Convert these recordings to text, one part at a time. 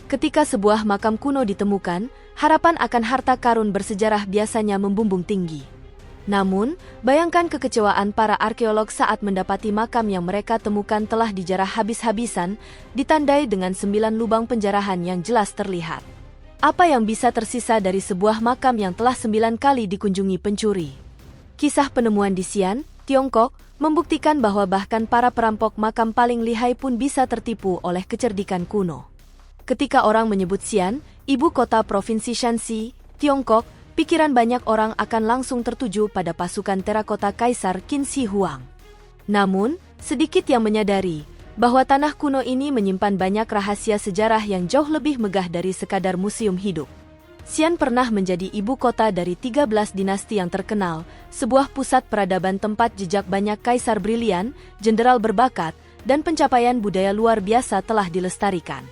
Ketika sebuah makam kuno ditemukan, harapan akan harta karun bersejarah biasanya membumbung tinggi. Namun, bayangkan kekecewaan para arkeolog saat mendapati makam yang mereka temukan telah dijarah habis-habisan, ditandai dengan 9 lubang penjarahan yang jelas terlihat. Apa yang bisa tersisa dari sebuah makam yang telah 9 kali dikunjungi pencuri? Kisah penemuan di Xi'an, Tiongkok, membuktikan bahwa bahkan para perampok makam paling lihai pun bisa tertipu oleh kecerdikan kuno. Ketika orang menyebut Xi'an, ibu kota provinsi Shanxi, Tiongkok, pikiran banyak orang akan langsung tertuju pada pasukan terakota Kaisar Qin Shi Huang. Namun, sedikit yang menyadari bahwa tanah kuno ini menyimpan banyak rahasia sejarah yang jauh lebih megah dari sekadar museum hidup. Xi'an pernah menjadi ibu kota dari 13 dinasti yang terkenal, sebuah pusat peradaban tempat jejak banyak kaisar brilian, jenderal berbakat, dan pencapaian budaya luar biasa telah dilestarikan.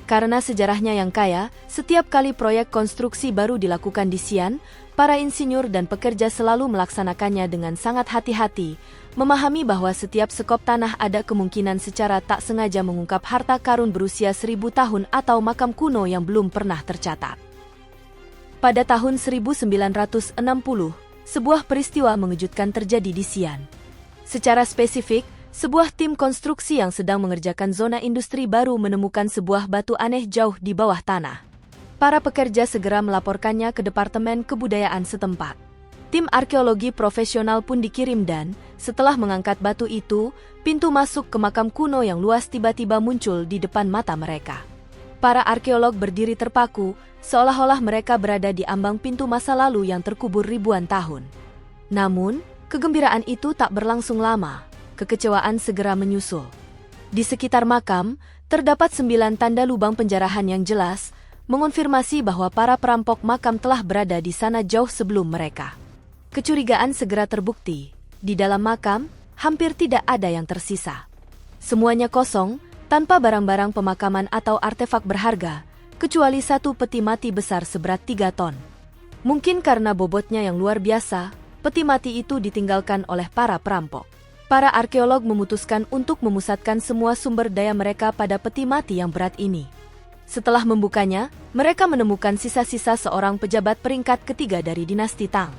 Karena sejarahnya yang kaya, setiap kali proyek konstruksi baru dilakukan di Xi'an, para insinyur dan pekerja selalu melaksanakannya dengan sangat hati-hati, memahami bahwa setiap sekop tanah ada kemungkinan secara tak sengaja mengungkap harta karun berusia 1000 tahun atau makam kuno yang belum pernah tercatat. Pada tahun 1960, sebuah peristiwa mengejutkan terjadi di Xi'an. Secara spesifik, sebuah tim konstruksi yang sedang mengerjakan zona industri baru menemukan sebuah batu aneh jauh di bawah tanah. Para pekerja segera melaporkannya ke Departemen Kebudayaan setempat. Tim arkeologi profesional pun dikirim dan, setelah mengangkat batu itu, pintu masuk ke makam kuno yang luas tiba-tiba muncul di depan mata mereka. Para arkeolog berdiri terpaku, seolah-olah mereka berada di ambang pintu masa lalu yang terkubur ribuan tahun. Namun, kegembiraan itu tak berlangsung lama. Kekecewaan segera menyusul. Di sekitar makam, terdapat 9 tanda lubang penjarahan yang jelas, mengonfirmasi bahwa para perampok makam telah berada di sana jauh sebelum mereka. Kecurigaan segera terbukti. Di dalam makam, hampir tidak ada yang tersisa. Semuanya kosong, tanpa barang-barang pemakaman atau artefak berharga, kecuali satu peti mati besar seberat 3 ton. Mungkin karena bobotnya yang luar biasa, peti mati itu ditinggalkan oleh para perampok. Para arkeolog memutuskan untuk memusatkan semua sumber daya mereka pada peti mati yang berat ini. Setelah membukanya, mereka menemukan sisa-sisa seorang pejabat peringkat ketiga dari dinasti Tang.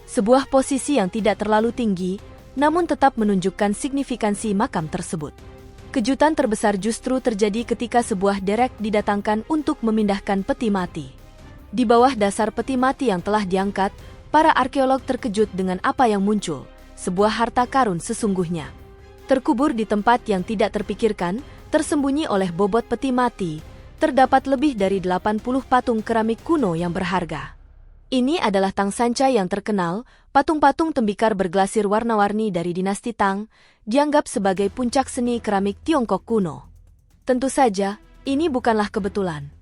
Sebuah posisi yang tidak terlalu tinggi, namun tetap menunjukkan signifikansi makam tersebut. Kejutan terbesar justru terjadi ketika sebuah derek didatangkan untuk memindahkan peti mati. Di bawah dasar peti mati yang telah diangkat, para arkeolog terkejut dengan apa yang muncul, sebuah harta karun sesungguhnya. Terkubur di tempat yang tidak terpikirkan, tersembunyi oleh bobot peti mati, terdapat lebih dari 80 patung keramik kuno yang berharga. Ini adalah Tang Sanchai yang terkenal, patung-patung tembikar berglasir warna-warni dari dinasti Tang, dianggap sebagai puncak seni keramik Tiongkok kuno. Tentu saja, ini bukanlah kebetulan.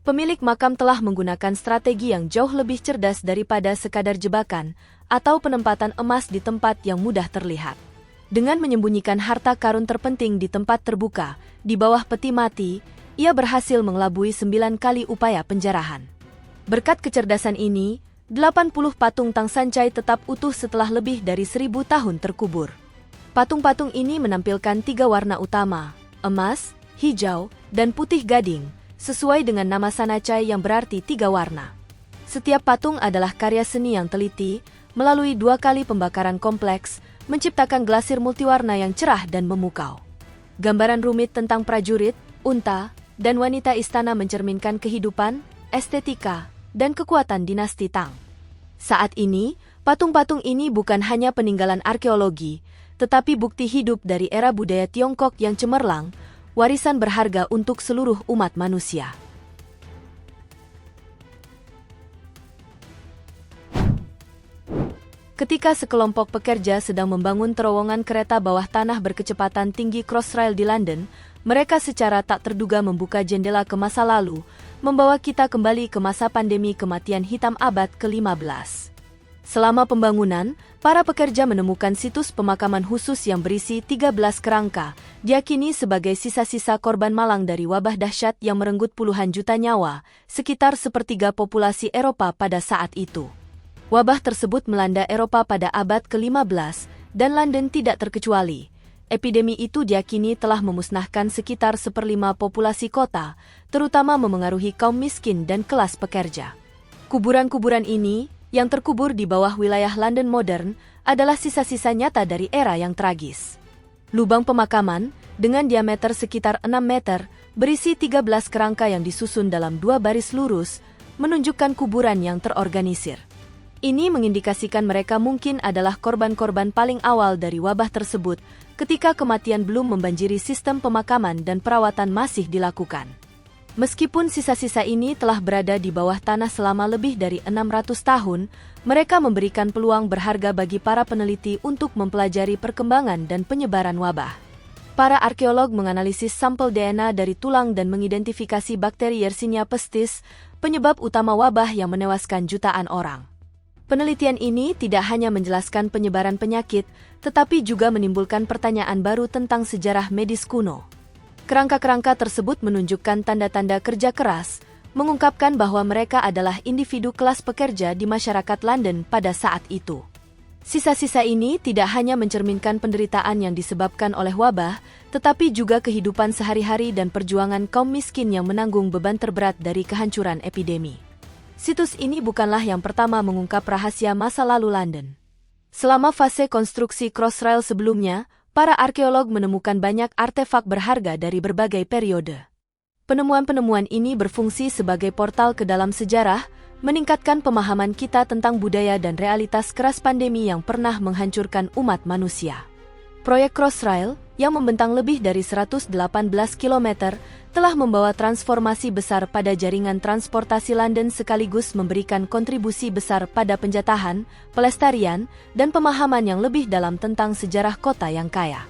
Pemilik makam telah menggunakan strategi yang jauh lebih cerdas daripada sekadar jebakan atau penempatan emas di tempat yang mudah terlihat. Dengan menyembunyikan harta karun terpenting di tempat terbuka, di bawah peti mati, ia berhasil mengelabui 9 kali upaya penjarahan. Berkat kecerdasan ini, 80 patung Tang Sanchai tetap utuh setelah lebih dari 1000 tahun terkubur. Patung-patung ini menampilkan 3 warna utama, emas, hijau, dan putih gading, sesuai dengan nama Sanachai yang berarti 3 warna. Setiap patung adalah karya seni yang teliti, melalui 2 kali pembakaran kompleks, menciptakan glasir multiwarna yang cerah dan memukau. Gambaran rumit tentang prajurit, unta, dan wanita istana mencerminkan kehidupan, estetika, dan kekuatan dinasti Tang. Saat ini, patung-patung ini bukan hanya peninggalan arkeologi, tetapi bukti hidup dari era budaya Tiongkok yang cemerlang, warisan berharga untuk seluruh umat manusia. Ketika sekelompok pekerja sedang membangun terowongan kereta bawah tanah berkecepatan tinggi Crossrail di London, mereka secara tak terduga membuka jendela ke masa lalu, membawa kita kembali ke masa pandemi kematian hitam abad ke-15. Selama pembangunan, para pekerja menemukan situs pemakaman khusus yang berisi 13 kerangka, diyakini sebagai sisa-sisa korban malang dari wabah dahsyat yang merenggut puluhan juta nyawa, sekitar sepertiga populasi Eropa pada saat itu. Wabah tersebut melanda Eropa pada abad ke-15, dan London tidak terkecuali. epidemi itu diakini telah memusnahkan sekitar 1/5 populasi kota, terutama memengaruhi kaum miskin dan kelas pekerja. Kuburan-kuburan ini, yang terkubur di bawah wilayah London modern, adalah sisa-sisa nyata dari era yang tragis. Lubang pemakaman, dengan diameter sekitar 6 meter, berisi 13 kerangka yang disusun dalam 2 baris lurus, menunjukkan kuburan yang terorganisir. Ini mengindikasikan mereka mungkin adalah korban-korban paling awal dari wabah tersebut, ketika kematian belum membanjiri sistem pemakaman dan perawatan masih dilakukan. Meskipun sisa-sisa ini telah berada di bawah tanah selama lebih dari 600 tahun, mereka memberikan peluang berharga bagi para peneliti untuk mempelajari perkembangan dan penyebaran wabah. Para arkeolog menganalisis sampel DNA dari tulang dan mengidentifikasi bakteri Yersinia pestis, penyebab utama wabah yang menewaskan jutaan orang. Penelitian ini tidak hanya menjelaskan penyebaran penyakit, tetapi juga menimbulkan pertanyaan baru tentang sejarah medis kuno. Kerangka-kerangka tersebut menunjukkan tanda-tanda kerja keras, mengungkapkan bahwa mereka adalah individu kelas pekerja di masyarakat London pada saat itu. Sisa-sisa ini tidak hanya mencerminkan penderitaan yang disebabkan oleh wabah, tetapi juga kehidupan sehari-hari dan perjuangan kaum miskin yang menanggung beban terberat dari kehancuran epidemi. Situs ini bukanlah yang pertama mengungkap rahasia masa lalu London. Selama fase konstruksi Crossrail sebelumnya, para arkeolog menemukan banyak artefak berharga dari berbagai periode. Penemuan-penemuan ini berfungsi sebagai portal ke dalam sejarah, meningkatkan pemahaman kita tentang budaya dan realitas keras pandemi yang pernah menghancurkan umat manusia. Proyek Crossrail, yang membentang lebih dari 118 km, telah membawa transformasi besar pada jaringan transportasi London sekaligus memberikan kontribusi besar pada penjatahan, pelestarian, dan pemahaman yang lebih dalam tentang sejarah kota yang kaya.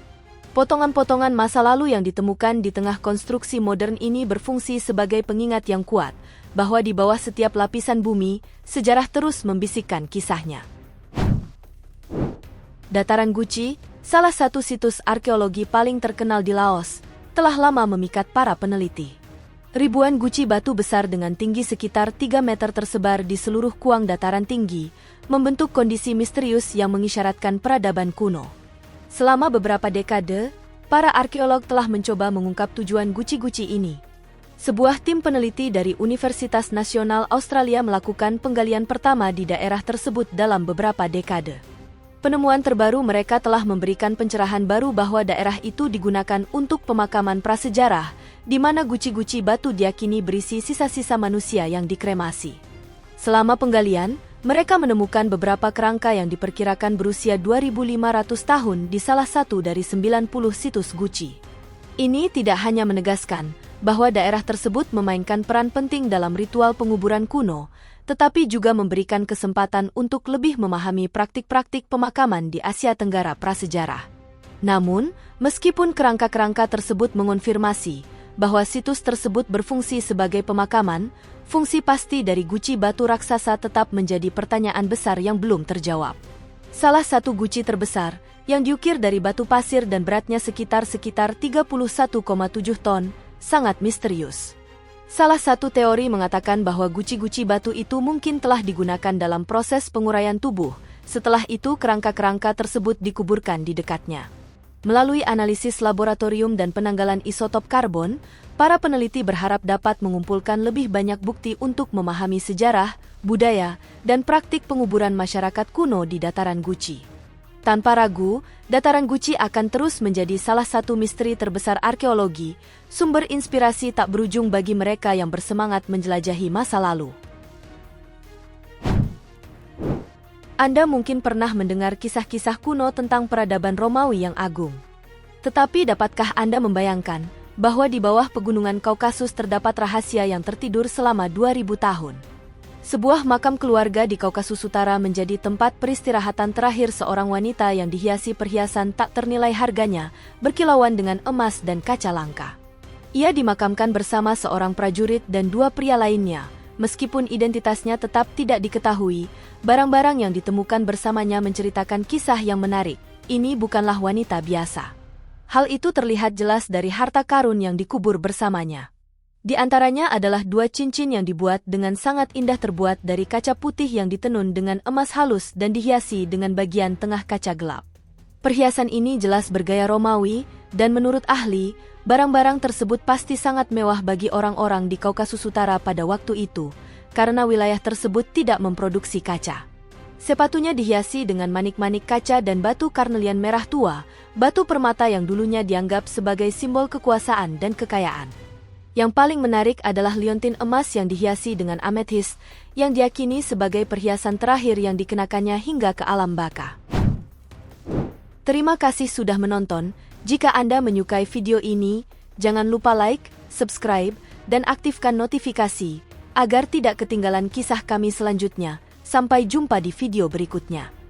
Potongan-potongan masa lalu yang ditemukan di tengah konstruksi modern ini berfungsi sebagai pengingat yang kuat, bahwa di bawah setiap lapisan bumi, sejarah terus membisikkan kisahnya. Dataran Guci, salah satu situs arkeologi paling terkenal di Laos, telah lama memikat para peneliti. Ribuan guci batu besar dengan tinggi sekitar 3 meter tersebar di seluruh kuang dataran tinggi, membentuk kondisi misterius yang mengisyaratkan peradaban kuno. Selama beberapa dekade, para arkeolog telah mencoba mengungkap tujuan guci-guci ini. Sebuah tim peneliti dari Universitas Nasional Australia melakukan penggalian pertama di daerah tersebut dalam beberapa dekade. Penemuan terbaru mereka telah memberikan pencerahan baru bahwa daerah itu digunakan untuk pemakaman prasejarah, di mana guci-guci batu diakini berisi sisa-sisa manusia yang dikremasi. Selama penggalian, mereka menemukan beberapa kerangka yang diperkirakan berusia 2.500 tahun di salah satu dari 90 situs guci. Ini tidak hanya menegaskan bahwa daerah tersebut memainkan peran penting dalam ritual penguburan kuno, tetapi juga memberikan kesempatan untuk lebih memahami praktik-praktik pemakaman di Asia Tenggara prasejarah. Namun, meskipun kerangka-kerangka tersebut mengonfirmasi bahwa situs tersebut berfungsi sebagai pemakaman, fungsi pasti dari guci batu raksasa tetap menjadi pertanyaan besar yang belum terjawab. Salah satu guci terbesar, yang diukir dari batu pasir dan beratnya sekitar 31,7 ton, sangat misterius. Salah satu teori mengatakan bahwa guci-guci batu itu mungkin telah digunakan dalam proses penguraian tubuh, setelah itu kerangka-kerangka tersebut dikuburkan di dekatnya. Melalui analisis laboratorium dan penanggalan isotop karbon, para peneliti berharap dapat mengumpulkan lebih banyak bukti untuk memahami sejarah, budaya, dan praktik penguburan masyarakat kuno di dataran Guci. Tanpa ragu, dataran Guci akan terus menjadi salah satu misteri terbesar arkeologi, sumber inspirasi tak berujung bagi mereka yang bersemangat menjelajahi masa lalu. Anda mungkin pernah mendengar kisah-kisah kuno tentang peradaban Romawi yang agung. Tetapi dapatkah Anda membayangkan bahwa di bawah pegunungan Kaukasus terdapat rahasia yang tertidur selama 2000 tahun? Sebuah makam keluarga di Kaukasus Utara menjadi tempat peristirahatan terakhir seorang wanita yang dihiasi perhiasan tak ternilai harganya, berkilauan dengan emas dan kaca langka. Ia dimakamkan bersama seorang prajurit dan 2 pria lainnya. Meskipun identitasnya tetap tidak diketahui, barang-barang yang ditemukan bersamanya menceritakan kisah yang menarik. Ini bukanlah wanita biasa. Hal itu terlihat jelas dari harta karun yang dikubur bersamanya. Di antaranya adalah 2 cincin yang dibuat dengan sangat indah terbuat dari kaca putih yang ditenun dengan emas halus dan dihiasi dengan bagian tengah kaca gelap. Perhiasan ini jelas bergaya Romawi, dan menurut ahli, barang-barang tersebut pasti sangat mewah bagi orang-orang di Kaukasus Utara pada waktu itu, karena wilayah tersebut tidak memproduksi kaca. Sepatunya dihiasi dengan manik-manik kaca dan batu karnelian merah tua, batu permata yang dulunya dianggap sebagai simbol kekuasaan dan kekayaan. Yang paling menarik adalah liontin emas yang dihiasi dengan amethyst, yang diyakini sebagai perhiasan terakhir yang dikenakannya hingga ke alam baka. Terima kasih sudah menonton. Jika Anda menyukai video ini, jangan lupa like, subscribe, dan aktifkan notifikasi, agar tidak ketinggalan kisah kami selanjutnya. Sampai jumpa di video berikutnya.